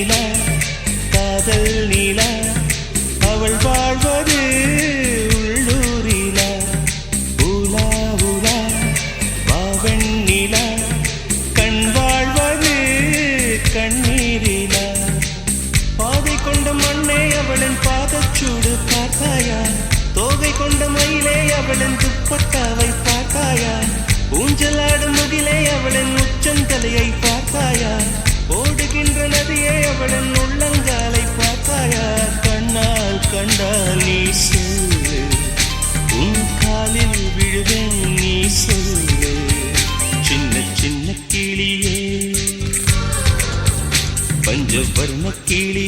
நிலா காதல் நிலா அவள் வாழ்வது உள்ளூரிலா உலா உலா வாவன் நிலா கண் வாழ்வது கண்ணீரிலா பாதை கொண்ட மண்ணே அவளின் பாதச்சூடு பார்த்தாயா தோகை கொண்ட மயிலே அவளின் துப்பட்டாவை பார்த்தாயா ஊஞ்சலாடும் முகிலே அவளின் உச்சந்தலையை பார்த்தாயா ஓடுகின்ற நதியே அவளின் உள்ளங்காலை பார்த்தாயா கண்ணால் கண்டால் நீ சொல்லு உன் காலில் விழுவேன் நீ சொல்லு சின்ன சின்ன கிளியே பஞ்சவர்ண கிளி